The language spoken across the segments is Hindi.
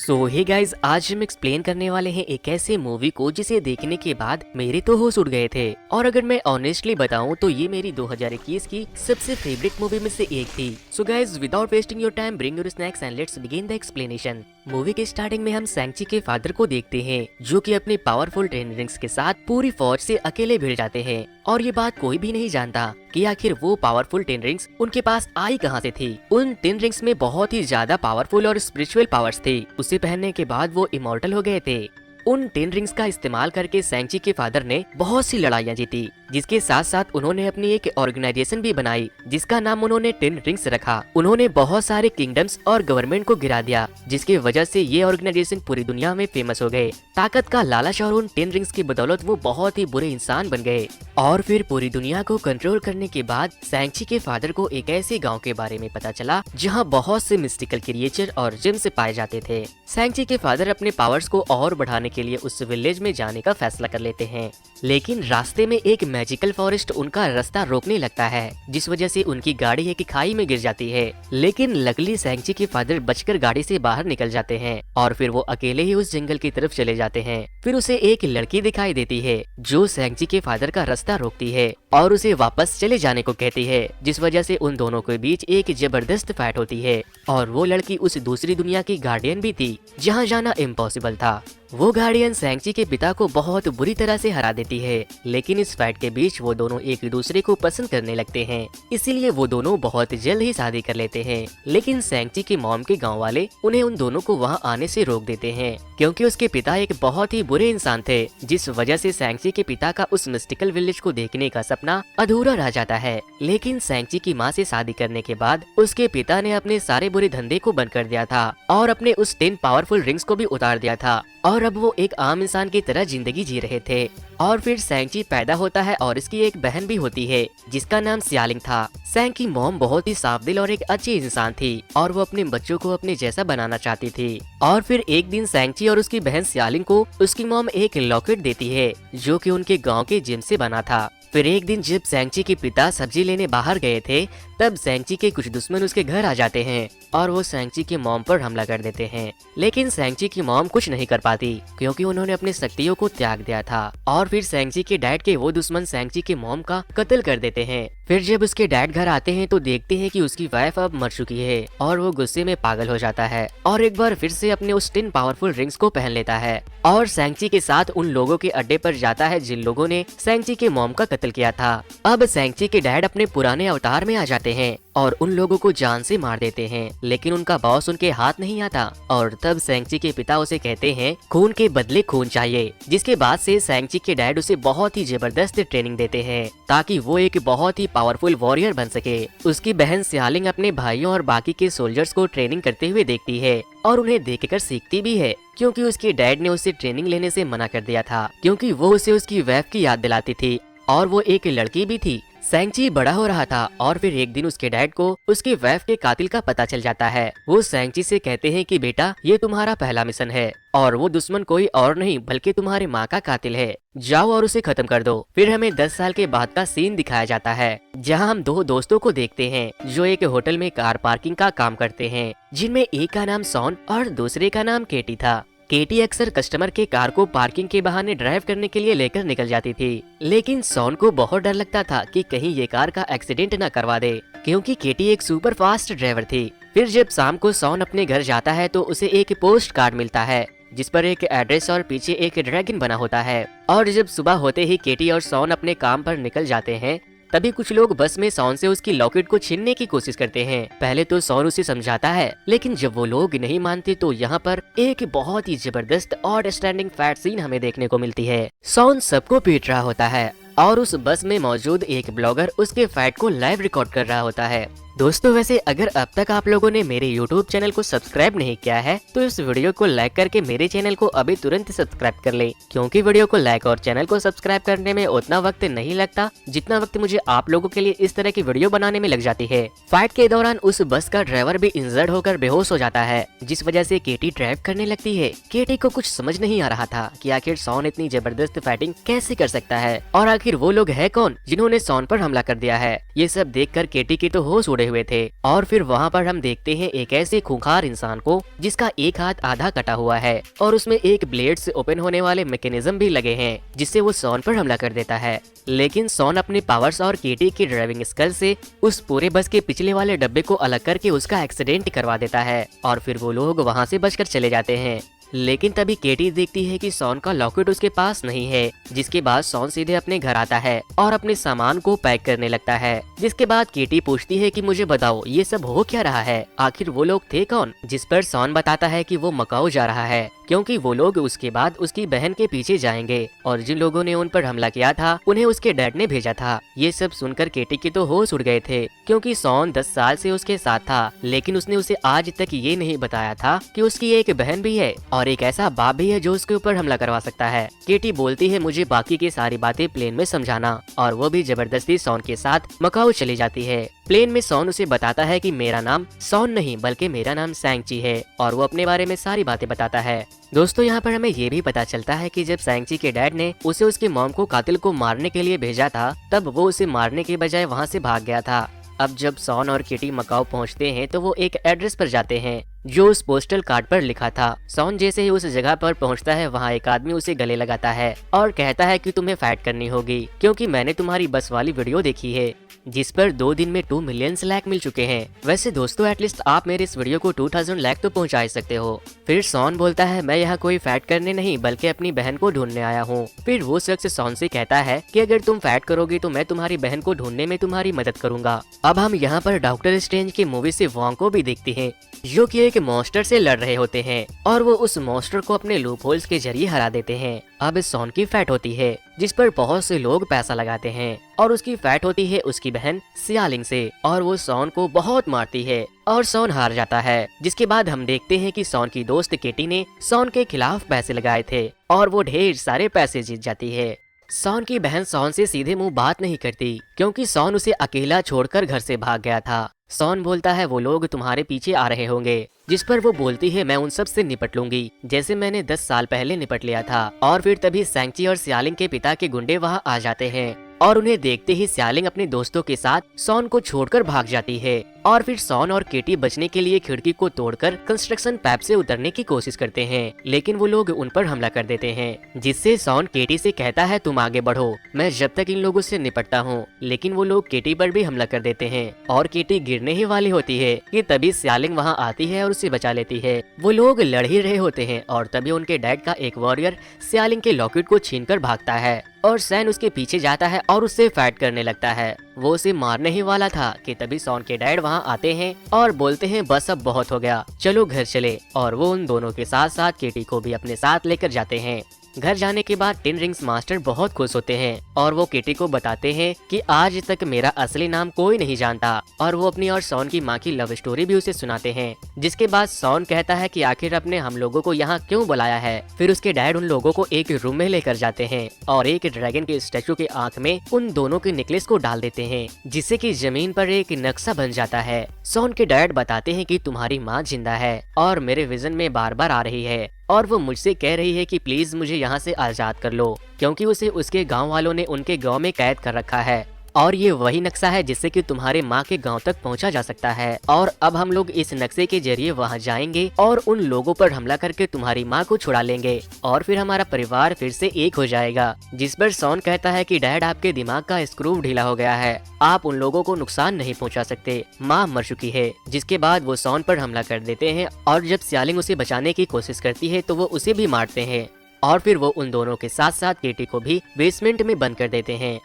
सो हे गाइस, आज हम एक्सप्लेन करने वाले हैं एक ऐसे मूवी को जिसे देखने के बाद मेरे तो होश उड़ गए थे। और अगर मैं ऑनेस्टली बताऊं तो ये मेरी 2021 की सबसे फेवरेट मूवी में से एक थी। So guys, without wasting your time, bring your snacks and let's begin the explanation. Movie के स्टार्टिंग में हम सैंची के फादर को देखते हैं जो कि अपने पावरफुल टेन रिंग्स के साथ पूरी फौज से अकेले भिड़ जाते हैं। और ये बात कोई भी नहीं जानता कि आखिर वो पावरफुल टेन रिंग्स उनके पास आई कहां से थी। उन टेन रिंग्स में बहुत ही ज्यादा पावरफुल और स्पिरिचुअल पावर्स थे। उसे पहनने के बाद वो इमॉर्टल हो गए थे। उन टेन रिंग्स का इस्तेमाल करके सैंची के फादर ने बहुत सी लड़ाइयाँ जीती, जिसके साथ साथ उन्होंने अपनी एक ऑर्गेनाइजेशन भी बनाई जिसका नाम उन्होंने टेन रिंग्स रखा। उन्होंने बहुत सारे किंगडम्स और गवर्नमेंट को गिरा दिया, जिसकी वजह से ये ऑर्गेनाइजेशन पूरी दुनिया में फेमस हो गए। ताकत का लालच और उन टेन रिंग्स की बदौलत वो बहुत ही बुरे इंसान बन गए। और फिर पूरी दुनिया को कंट्रोल करने के बाद सैंची के फादर को एक ऐसे गाँव के बारे में पता चला जहाँ बहुत से मिस्टिकल क्रिएचर और जिम्स पाए जाते थे। सैंची के फादर अपने पावर्स को और बढ़ाने के लिए उस विलेज में जाने का फैसला कर लेते हैं, लेकिन रास्ते में एक मैजिकल फॉरेस्ट उनका रास्ता रोकने लगता है, जिस वजह से उनकी गाड़ी एक खाई में गिर जाती है। लेकिन लकली सैंची के फादर बचकर गाड़ी से बाहर निकल जाते हैं और फिर वो अकेले ही उस जंगल की तरफ चले जाते हैं। फिर उसे एक लड़की दिखाई देती है जो सैंची के फादर का रास्ता रोकती है और उसे वापस चले जाने को कहती है, जिस वजह से उन दोनों के बीच एक जबरदस्त फाइट होती है। और वो लड़की उस दूसरी दुनिया की गार्डियन भी थी जहाँ जाना इम्पॉसिबल था। वो गार्डियन सैंची के पिता को बहुत बुरी तरह से हरा देती है, लेकिन इस फाइट के बीच वो दोनों एक दूसरे को पसंद करने लगते हैं, इसीलिए वो दोनों बहुत जल्द ही शादी कर लेते हैं। लेकिन सैंची की मॉम के गांव वाले उन्हें उन दोनों को वहां आने से रोक देते हैं, क्योंकि उसके पिता एक बहुत ही बुरे इंसान थे, जिस वजह से सैंची के पिता का उस मिस्टिकल विलेज को देखने का सपना अधूरा रह जाता है। लेकिन सैंची की माँ से शादी करने के बाद उसके पिता ने अपने सारे बुरे धंधे को बंद कर दिया था और अपने उस 10 पावरफुल रिंग्स को भी उतार दिया था, और अब वो एक आम इंसान की तरह जिंदगी जी रहे थे। और फिर सैंची पैदा होता है और इसकी एक बहन भी होती है जिसका नाम सियालिंग था। सैंग की मॉम बहुत ही साफ दिल और एक अच्छी इंसान थी और वो अपने बच्चों को अपने जैसा बनाना चाहती थी। और फिर एक दिन सैंची और उसकी बहन सियालिंग को उसकी मॉम एक लॉकेट देती है जो कि उनके गांव के जिम से बना था। फिर एक दिन जब सैंची के पिता सब्जी लेने बाहर गए थे, तब सैंची के कुछ दुश्मन उसके घर आ जाते हैं और वो सैंची की मॉम पर हमला कर देते हैं। लेकिन सैंची की मॉम कुछ नहीं कर पाती क्योंकि उन्होंने अपनी शक्तियों को त्याग दिया था। और फिर सैंची के डैड के वो दुश्मन सैंची की मॉम का कत्ल कर देते हैं। फिर जब उसके डैड घर आते हैं तो देखते हैं कि उसकी वाइफ अब मर चुकी है और वो गुस्से में पागल हो जाता है और एक बार फिर से अपने उस 10 पावरफुल रिंग्स को पहन लेता है और सैंची के साथ उन लोगों के अड्डे पर जाता है जिन लोगों ने सैंची के मॉम का कत्ल किया था। अब सैंची के डैड अपने पुराने अवतार में आ जाते हैं और उन लोगों को जान से मार देते हैं, लेकिन उनका बॉस उनके हाथ नहीं आता। और तब सैंची के पिता उसे कहते हैं खून के बदले खून चाहिए, जिसके बाद से सैंची के डैड उसे बहुत ही जबरदस्त ट्रेनिंग देते हैं ताकि वो एक बहुत ही पावरफुल वॉरियर बन सके। उसकी बहन सियालिंग अपने भाइयों और बाकी के सोल्जर्स को ट्रेनिंग करते हुए देखती है और उन्हें देखकर सीखती भी है, क्योंकि उसके डैड ने उसे ट्रेनिंग लेने से मना कर दिया था क्योंकि वो उसे उसकी वाइफ की याद दिलाती थी और वो एक लड़की भी थी। सैंची बड़ा हो रहा था और फिर एक दिन उसके डैड को उसकी वाइफ के कातिल का पता चल जाता है। वो सैंची से कहते हैं कि बेटा, ये तुम्हारा पहला मिशन है और वो दुश्मन कोई और नहीं बल्कि तुम्हारे माँ का कातिल है, जाओ और उसे खत्म कर दो। फिर हमें 10 साल के बाद का सीन दिखाया जाता है जहाँ हम दो दोस्तों को देखते हैं जो एक होटल में कार पार्किंग का काम करते हैं, जिनमें एक का नाम सॉन और दूसरे का नाम केटी था। केटी अक्सर कस्टमर के कार को पार्किंग के बहाने ड्राइव करने के लिए लेकर निकल जाती थी, लेकिन सॉन को बहुत डर लगता था कि कहीं ये कार का एक्सीडेंट न करवा दे, क्योंकि केटी एक सुपर फास्ट ड्राइवर थी। फिर जब शाम को सॉन अपने घर जाता है तो उसे एक पोस्ट कार्ड मिलता है जिस पर एक एड्रेस और पीछे एक ड्रैगन बना होता है। और जब सुबह होते ही केटी और सॉन अपने काम पर निकल जाते हैं, तभी कुछ लोग बस में सॉन से उसकी लॉकेट को छीनने की कोशिश करते हैं। पहले तो सॉन उसे समझाता है, लेकिन जब वो लोग नहीं मानते तो यहाँ पर एक बहुत ही जबरदस्त और स्टैंडिंग फैट सीन हमें देखने को मिलती है। सॉन सबको पीट रहा होता है और उस बस में मौजूद एक ब्लॉगर उसके फाइट को लाइव रिकॉर्ड कर रहा होता है। दोस्तों, वैसे अगर अब तक आप लोगों ने मेरे YouTube चैनल को सब्सक्राइब नहीं किया है तो इस वीडियो को लाइक करके मेरे चैनल को अभी तुरंत सब्सक्राइब कर ले, क्योंकि वीडियो को लाइक और चैनल को सब्सक्राइब करने में उतना वक्त नहीं लगता जितना वक्त मुझे आप लोगों के लिए इस तरह की वीडियो बनाने में लग जाती है। फाइट के दौरान उस बस का ड्राइवर भी इंजर्ड होकर बेहोश हो जाता है, जिस वजह से केटी ड्राइव करने लगती है। केटी को कुछ समझ नहीं आ रहा था कि आखिर सॉन इतनी जबरदस्त फाइटिंग कैसे कर सकता है और आखिर वो लोग है कौन जिन्होंने सॉन पर हमला कर दिया है। ये सब देखकर केटी की तो होश उड़े हुए थे। और फिर वहाँ पर हम देखते हैं एक ऐसे खूंखार इंसान को जिसका एक हाथ आधा कटा हुआ है और उसमें एक ब्लेड से ओपन होने वाले मैकेनिज्म भी लगे हैं जिससे वो सॉन पर हमला कर देता है। लेकिन सॉन अपने पावर्स और केटी की ड्राइविंग स्किल से उस पूरे बस के पिछले वाले डब्बे को अलग करके उसका एक्सीडेंट करवा देता है और फिर वो लोग वहाँ से बचकर चले जाते हैं। लेकिन तभी केटी देखती है कि सॉन का लॉकेट उसके पास नहीं है, जिसके बाद सॉन सीधे अपने घर आता है और अपने सामान को पैक करने लगता है। जिसके बाद केटी पूछती है कि मुझे बताओ ये सब हो क्या रहा है, आखिर वो लोग थे कौन। जिस पर सॉन बताता है कि वो मकाऊ जा रहा है क्योंकि वो लोग उसके बाद उसकी बहन के पीछे जाएंगे और जिन लोगों ने उन पर हमला किया था उन्हें उसके डैड ने भेजा था। ये सब सुनकर केटी के तो होश उड़ गए थे क्योंकि सॉन 10 साल से उसके साथ था, लेकिन उसने उसे आज तक ये नहीं बताया था कि उसकी एक बहन भी है और एक ऐसा बाप भी है जो उसके ऊपर हमला करवा सकता है। केटी बोलती है मुझे बाकी की सारी बातें प्लेन में समझाना और वो भी जबरदस्ती सॉन के साथ मकाऊ चली जाती है। प्लेन में सॉन उसे बताता है कि मेरा नाम सॉन नहीं बल्कि मेरा नाम सैंगची है और वो अपने बारे में सारी बातें बताता है। दोस्तों यहाँ पर हमें ये भी पता चलता है कि जब सैंगची के डैड ने उसे उसके मॉम को कातिल को मारने के लिए भेजा था तब वो उसे मारने के बजाय वहाँ से भाग गया था। अब जब सॉन और किटी मकाऊ पहुँचते हैं तो वो एक एड्रेस पर जाते हैं जो उस पोस्टल कार्ड पर लिखा था। सॉन जैसे ही उस जगह पर पहुंचता है वहां एक आदमी उसे गले लगाता है और कहता है कि तुम्हें फाइट करनी होगी क्योंकि मैंने तुम्हारी बस वाली वीडियो देखी है जिस पर 2 दिन में 2 मिलियन लाइक मिल चुके हैं। वैसे दोस्तों एटलीस्ट आप मेरे इस वीडियो को 2000 लाइक तो पहुंचा ही सकते हो। फिर सॉन बोलता है मैं यहाँ कोई फाइट करने नहीं बल्कि अपनी बहन को ढूंढने आया हूँ। फिर वो शख्स सॉन से कहता है कि अगर तुम फाइट करोगे तो मैं तुम्हारी बहन को ढूंढने में तुम्हारी मदद करूंगा। अब हम यहाँ पर डॉक्टर स्ट्रेंज की मूवी से वॉन्ग को भी देखते हैं जो कि एक मॉन्स्टर से लड़ रहे होते हैं और वो उस मॉन्स्टर को अपने लूप होल्स के जरिए हरा देते हैं। अब इस सॉन की फाइट होती है जिस पर बहुत से लोग पैसा लगाते हैं और उसकी फाइट होती है उसकी बहन सियालिंग से और वो सॉन को बहुत मारती है और सॉन हार जाता है। जिसके बाद हम देखते हैं कि सॉन की दोस्त केटी ने सॉन के खिलाफ पैसे लगाए थे और वो ढेर सारे पैसे जीत जाती है। सॉन की बहन सॉन से सीधे मुंह बात नहीं करती क्योंकि सॉन उसे अकेला छोड़कर घर से भाग गया था। सॉन बोलता है वो लोग तुम्हारे पीछे आ रहे होंगे, जिस पर वो बोलती है मैं उन सब से निपट लूंगी जैसे मैंने 10 साल पहले निपट लिया था। और फिर तभी सैंगची और सियालिंग के पिता के गुंडे वहाँ आ जाते हैं और उन्हें देखते ही सियालिंग अपने दोस्तों के साथ सॉन को छोड़कर भाग जाती है और फिर सॉन और केटी बचने के लिए खिड़की को तोड़कर कंस्ट्रक्शन पैप से उतरने की कोशिश करते हैं, लेकिन वो लोग उन पर हमला कर देते हैं जिससे सॉन केटी से कहता है तुम आगे बढ़ो, मैं जब तक इन लोगों से निपटता हूँ। लेकिन वो लोग केटी पर भी हमला कर देते हैं और केटी गिरने ही वाली होती है कि तभी सियालिंग वहाँ आती है और उसे बचा लेती है। वो लोग लड़ ही रहे होते हैं और तभी उनके डैड का एक वॉरियर सियालिंग के लॉकेट को छीनकर भागता है और सैन उसके पीछे जाता है और उससे फाइट करने लगता है। वो उसे मारने ही वाला था कि तभी सॉन के डैड वहाँ आते हैं और बोलते हैं बस अब बहुत हो गया, चलो घर चले। और वो उन दोनों के साथ साथ केटी को भी अपने साथ लेकर जाते हैं। घर जाने के बाद 10 रिंग्स मास्टर बहुत खुश होते हैं और वो केटी को बताते हैं कि आज तक मेरा असली नाम कोई नहीं जानता और वो अपनी और सॉन की माँ की लव स्टोरी भी उसे सुनाते हैं। जिसके बाद सॉन कहता है कि आखिर अपने हम लोगों को यहाँ क्यों बुलाया है। फिर उसके डैड उन लोगों को एक रूम में लेकर जाते हैं और एक ड्रैगन के स्टैचू के आँख में उन दोनों के नेकलेस को डाल देते हैं जिससे कि जमीन पर एक नक्शा बन जाता है। सॉन के डैड बताते हैं कि तुम्हारी माँ जिंदा है और मेरे विजन में बार बार आ रही है और वो मुझसे कह रही है कि प्लीज मुझे यहाँ से आजाद कर लो क्योंकि उसे उसके गांव वालों ने उनके गांव में कैद कर रखा है और ये वही नक्शा है जिससे कि तुम्हारे माँ के गांव तक पहुंचा जा सकता है। और अब हम लोग इस नक्शे के जरिए वहां जाएंगे और उन लोगों पर हमला करके तुम्हारी माँ को छुड़ा लेंगे और फिर हमारा परिवार फिर से एक हो जाएगा। जिस पर सॉन कहता है कि डैड आपके दिमाग का स्क्रू ढीला हो गया है, आप उन लोगों को नुकसान नहीं पहुंचा सकते, माँ मर चुकी है। जिसके बाद वो सॉन पर हमला कर देते हैं और जब सियालिंग उसे बचाने की कोशिश करती है तो वो उसे भी मारते हैं और फिर वो उन दोनों के साथ साथ केटी को भी बेसमेंट में बंद कर देते हैं।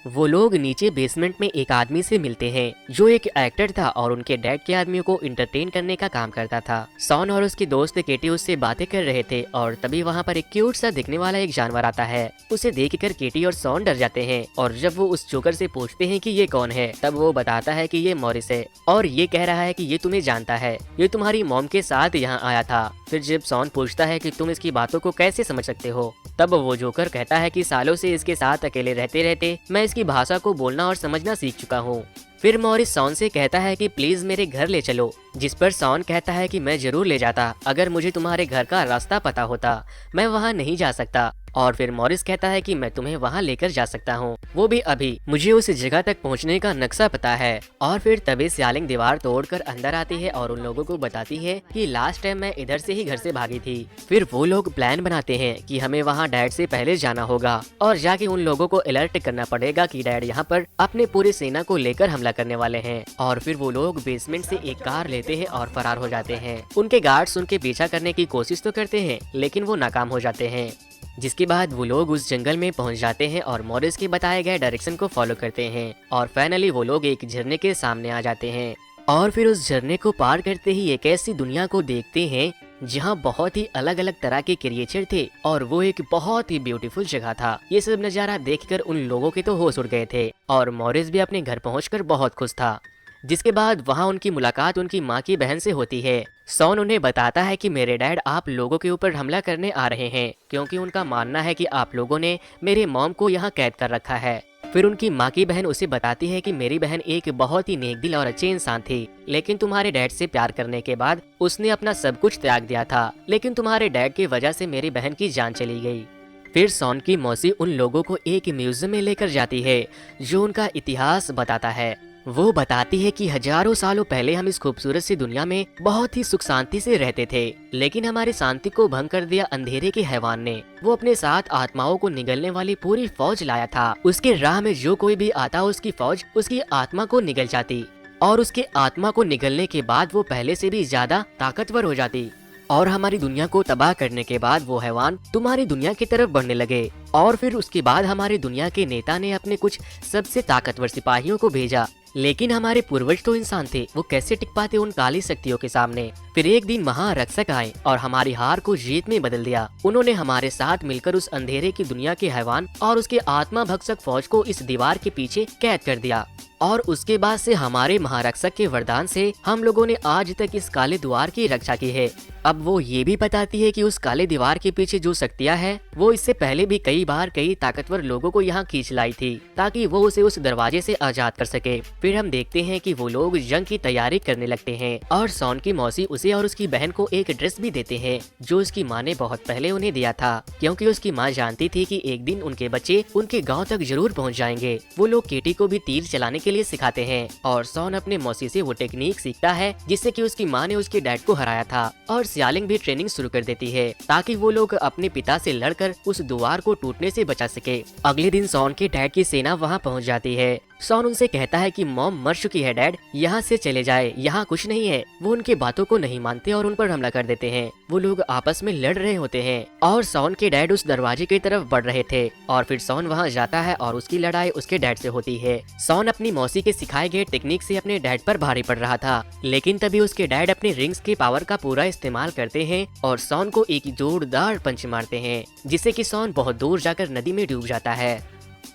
वो लोग नीचे बेसमेंट में एक आदमी से मिलते हैं जो एक एक्टर था और उनके डैड के आदमियों को इंटरटेन करने का काम करता था। सॉन और उसकी दोस्त केटी उससे बातें कर रहे थे और तभी वहाँ पर एक क्यूट सा दिखने वाला एक जानवर आता है। उसे देखकर केटी और सॉन डर जाते हैं और जब वो उस जोकर से पूछते हैं कि ये कौन है तब वो बताता है कि ये मॉरिस है और ये कह रहा है कि ये तुम्हें जानता है, ये तुम्हारी मॉम के साथ यहाँ आया था। फिर जब सॉन पूछता है कि तुम इसकी बातों को कैसे समझ सकते हो तब वो जोकर कहता है कि सालों से इसके साथ अकेले रहते रहते मैं इसकी भाषा को बोलना और समझना सीख चुका हूँ। फिर मॉरिस सॉन से कहता है कि प्लीज मेरे घर ले चलो, जिस पर सॉन कहता है कि मैं जरूर ले जाता अगर मुझे तुम्हारे घर का रास्ता पता होता, मैं वहाँ नहीं जा सकता। और फिर मॉरिस कहता है कि मैं तुम्हें वहाँ लेकर जा सकता हूँ, वो भी अभी, मुझे उस जगह तक पहुँचने का नक्शा पता है। और फिर तभी स्यालिंग दीवार तोड़कर अंदर आती है और उन लोगों को बताती है कि लास्ट टाइम मैं इधर से ही घर से भागी थी। फिर वो लोग प्लान बनाते हैं कि हमें वहाँ डैड से पहले जाना होगा और जाके उन लोगों को अलर्ट करना पड़ेगा कि डैड यहाँ पर अपने पूरी सेना को लेकर हमला करने वाले हैं। और फिर वो लोग बेसमेंट से एक कार लेते हैं और फरार हो जाते हैं। उनके गार्ड्स उनके पीछा करने की कोशिश तो करते हैं लेकिन वो नाकाम हो जाते हैं। जिसके बाद वो लोग उस जंगल में पहुंच जाते हैं और मॉरिस के बताए गए डायरेक्शन को फॉलो करते हैं और फाइनली वो लोग एक झरने के सामने आ जाते हैं। और फिर उस झरने को पार करते ही एक ऐसी दुनिया को देखते हैं जहाँ बहुत ही अलग अलग तरह के क्रिएचर थे और वो एक बहुत ही ब्यूटीफुल जगह था। ये सब नज़ारा देखकर उन लोगों के तो होश उड़ गए थे और मॉरिस भी अपने घर पहुंचकर बहुत खुश था। जिसके बाद वहाँ उनकी मुलाकात उनकी माँ की बहन से होती है। सॉन उन्हें बताता है कि मेरे डैड आप लोगों के ऊपर हमला करने आ रहे हैं क्योंकि उनका मानना है कि आप लोगों ने मेरे मॉम को यहाँ कैद कर रखा है। फिर उनकी माँ की बहन उसे बताती है कि मेरी बहन एक बहुत ही नेक दिल और अच्छे इंसान थी, लेकिन तुम्हारे डैड से प्यार करने के बाद उसने अपना सब कुछ त्याग दिया था, लेकिन तुम्हारे डैड की वजह से मेरी बहन की जान चली गई। फिर सॉन की मौसी उन लोगों को एक म्यूजियम में लेकर जाती है जो उनका इतिहास बताता है। वो बताती है कि हजारों सालों पहले हम इस खूबसूरत सी दुनिया में बहुत ही सुख शांति से रहते थे, लेकिन हमारी शांति को भंग कर दिया अंधेरे के हैवान ने। वो अपने साथ आत्माओं को निगलने वाली पूरी फौज लाया था। उसके राह में जो कोई भी आता उसकी फौज उसकी आत्मा को निगल जाती और उसके आत्मा को निगलने के बाद वो पहले से भी ज्यादा ताकतवर हो जाती और हमारी दुनिया को तबाह करने के बाद वो हैवान तुम्हारी दुनिया की तरफ बढ़ने लगे। और फिर उसके बाद हमारी दुनिया के नेता ने अपने कुछ सबसे ताकतवर सिपाहियों को भेजा, लेकिन हमारे पूर्वज तो इंसान थे, वो कैसे टिक पाते उन काली शक्तियों के सामने। फिर एक दिन महारक्षक आए और हमारी हार को जीत में बदल दिया। उन्होंने हमारे साथ मिलकर उस अंधेरे की दुनिया के हैवान और उसके आत्मा भक्षक फौज को इस दीवार के पीछे कैद कर दिया और उसके बाद से हमारे महारक्षक के वरदान से हम लोगों ने आज तक इस काले द्वार की रक्षा की है। अब वो ये भी बताती है कि उस काले दीवार के पीछे जो शक्तियाँ हैं वो इससे पहले भी कई बार कई ताकतवर लोगों को यहाँ खींच लाई थी ताकि वो उसे उस दरवाजे से आजाद कर सके। फिर हम देखते हैं कि वो लोग जंग की तैयारी करने लगते हैं और सॉन की मौसी उसे और उसकी बहन को एक ड्रेस भी देते हैं जो उसकी माँ ने बहुत पहले उन्हें दिया था, क्योंकि उसकी माँ जानती थी कि एक दिन उनके बच्चे उनके गाँव तक जरूर पहुँच जाएंगे। वो लोग केटी को भी तीर चलाने के लिए सिखाते हैं और सॉन अपने मौसी से वो टेक्निक सीखता है जिससे कि उसकी माँ ने उसके डैड को हराया था। और स्यालिंग भी ट्रेनिंग शुरू कर देती है ताकि वो लोग अपने पिता से लड़कर उस द्वार को टूटने से बचा सके। अगले दिन सॉन के डैड की सेना वहाँ पहुँच जाती है। सॉन उनसे कहता है कि मॉम मर चुकी है डैड, यहाँ से चले जाए, यहाँ कुछ नहीं है। वो उनके बातों को नहीं मानते और उन पर हमला कर देते हैं। वो लोग आपस में लड़ रहे होते हैं और सॉन के डैड उस दरवाजे की तरफ बढ़ रहे थे और फिर सॉन वहाँ जाता है और उसकी लड़ाई उसके डैड से होती है। सॉन अपनी मौसी के सिखाए गए टेक्निक से अपने डैड पर भारी पड़ रहा था, लेकिन तभी उसके डैड अपने रिंग्स के पावर का पूरा इस्तेमाल करते हैं और सॉन को एक जोरदार पंच मारते हैं जिससे कि सॉन बहुत दूर जाकर नदी में डूब जाता है।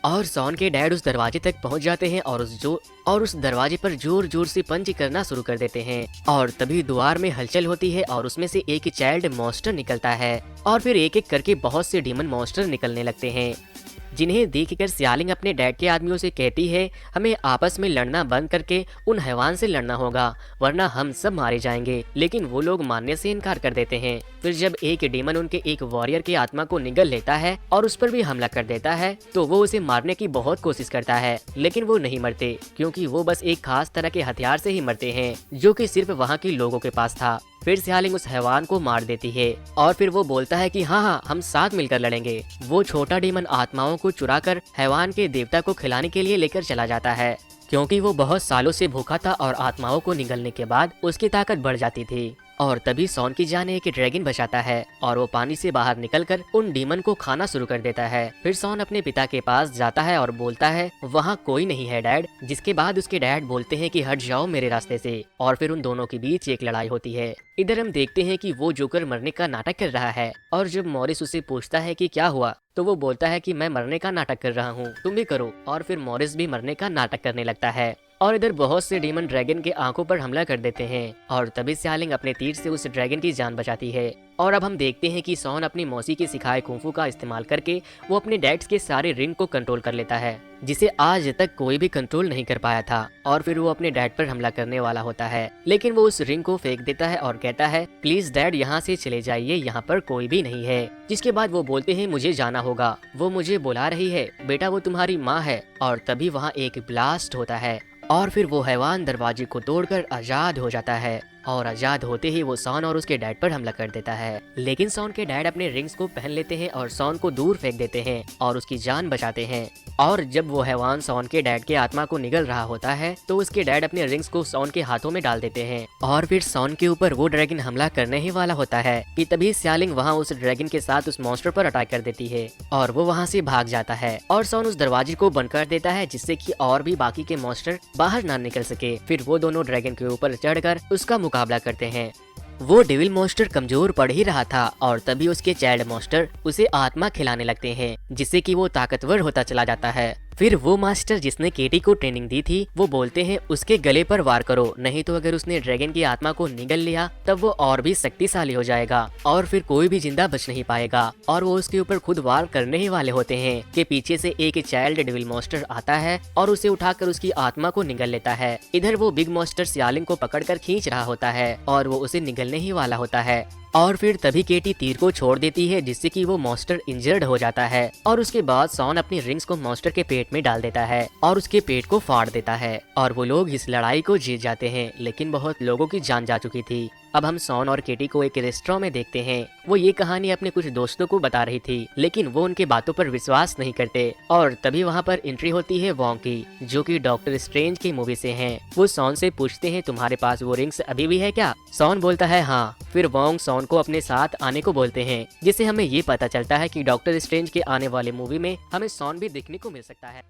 और सॉन के डैड उस दरवाजे तक पहुंच जाते हैं और उस दरवाजे पर जोर जोर से पंच करना शुरू कर देते हैं और तभी द्वार में हलचल होती है और उसमें से एक चाइल्ड मॉन्स्टर निकलता है और फिर एक एक करके बहुत से डीमन मॉन्स्टर निकलने लगते हैं, जिन्हें देखकर स्यालिंग अपने डैड के आदमियों से कहती है हमें आपस में लड़ना बंद करके उन हैवान से लड़ना होगा वरना हम सब मारे जाएंगे। लेकिन वो लोग मानने से इनकार कर देते हैं। फिर जब एक डीमन उनके एक वॉरियर की आत्मा को निगल लेता है और उस पर भी हमला कर देता है तो वो उसे मारने की बहुत कोशिश करता है, लेकिन वो नहीं मरते क्योंकि वो बस एक खास तरह के हथियार से ही मरते हैं जो कि सिर्फ वहाँ के लोगों के पास था। फिर स्यालिंग उस हैवान को मार देती है और फिर वो बोलता है कि हाँ हम साथ मिलकर लड़ेंगे। वो छोटा डीमन आत्माओं को चुराकर हैवान के देवता को खिलाने के लिए लेकर चला जाता है, क्योंकि वो बहुत सालों से भूखा था और आत्माओं को निगलने के बाद उसकी ताकत बढ़ जाती थी। और तभी सॉन की जान एक ड्रैगन बचाता है और वो पानी से बाहर निकलकर उन डीमन को खाना शुरू कर देता है। फिर सॉन अपने पिता के पास जाता है और बोलता है वहाँ कोई नहीं है डैड, जिसके बाद उसके डैड बोलते हैं कि हट जाओ मेरे रास्ते से और फिर उन दोनों के बीच एक लड़ाई होती है। इधर हम देखते हैं कि वो जोकर मरने का नाटक कर रहा है और जब मॉरिस उसे पूछता है कि क्या हुआ तो वो बोलता है कि मैं मरने का नाटक कर रहा हूँ, तुम भी करो। और फिर मॉरिस भी मरने का नाटक करने लगता है और इधर बहुत से डीमन ड्रैगन के आंखों पर हमला कर देते हैं और तभी स्यालिंग अपने तीर से उस ड्रैगन की जान बचाती है। और अब हम देखते हैं कि सॉन अपनी मौसी के सिखाए कुंफू का इस्तेमाल करके वो अपने डैड्स के सारे रिंग को कंट्रोल कर लेता है, जिसे आज तक कोई भी कंट्रोल नहीं कर पाया था। और फिर वो अपने डैड पर हमला करने वाला होता है, लेकिन वो उस रिंग को फेंक देता है और कहता है प्लीज डैड यहाँ से चले जाइए, यहाँ पर कोई भी नहीं है। जिसके बाद वो बोलते हैं मुझे जाना होगा, वो मुझे बुला रही है, बेटा वो तुम्हारी माँ है। और तभी वहाँ एक ब्लास्ट होता है और फिर वो हैवान दरवाजे को तोड़कर आजाद हो जाता है। और आजाद होते ही वो सॉन और उसके डैड पर हमला कर देता है, लेकिन सॉन के डैड अपने रिंग्स को पहन लेते हैं और सॉन को दूर फेंक देते हैं और उसकी जान बचाते हैं। और जब वो हैवान सॉन के डैड के आत्मा को निगल रहा होता है तो उसके डैड अपने रिंग्स को सॉन के हाथों में डाल देते हैं और फिर सॉन के ऊपर वो ड्रैगन हमला करने ही वाला होता है कि तभी स्यालिंग वहाँ उस ड्रैगन के साथ उस मॉन्स्टर पर अटैक कर देती है और वो वहाँ से भाग जाता है और सॉन उस दरवाजे को बंद कर देता है, जिससे कि और भी बाकी के मॉन्स्टर बाहर ना निकल सके। फिर वो दोनों ड्रैगन के ऊपर चढ़कर उसका मुकाबला करते हैं। वो डेविल मॉन्स्टर कमजोर पड़ ही रहा था और तभी उसके चाइल्ड मॉन्स्टर उसे आत्मा खिलाने लगते हैं, जिससे कि वो ताकतवर होता चला जाता है। फिर वो मास्टर जिसने केटी को ट्रेनिंग दी थी वो बोलते हैं उसके गले पर वार करो, नहीं तो अगर उसने ड्रैगन की आत्मा को निगल लिया तब वो और भी शक्तिशाली हो जाएगा और फिर कोई भी जिंदा बच नहीं पाएगा। और वो उसके ऊपर खुद वार करने ही वाले होते हैं कि पीछे से एक चाइल्ड डेविल मॉन्स्टर आता है और उसे उठाकर उसकी आत्मा को निगल लेता है। इधर वो बिग मॉन्स्टर स्यालिंग को पकड़कर खींच रहा होता है और वो उसे निगलने ही वाला होता है। और फिर तभी केटी तीर को छोड़ देती है, जिससे कि वो मॉन्स्टर इंजर्ड हो जाता है। और उसके बाद सॉन अपनी रिंग्स को मॉन्स्टर के पेट में डाल देता है और उसके पेट को फाड़ देता है और वो लोग इस लड़ाई को जीत जाते हैं, लेकिन बहुत लोगों की जान जा चुकी थी। अब हम सॉन और केटी को एक रेस्टोरेंट में देखते हैं। वो ये कहानी अपने कुछ दोस्तों को बता रही थी, लेकिन वो उनके बातों पर विश्वास नहीं करते। और तभी वहाँ पर एंट्री होती है वोंग की, जो कि डॉक्टर स्ट्रेंज की मूवी से हैं। वो सॉन से पूछते हैं तुम्हारे पास वो रिंग्स अभी भी है क्या? सॉन बोलता है हाँ। फिर वोंग सॉन को अपने साथ आने को बोलते हैं, जिससे हमें ये पता चलता है कि डॉक्टर स्ट्रेंज के आने वाले मूवी में हमें सॉन भी देखने को मिल सकता है।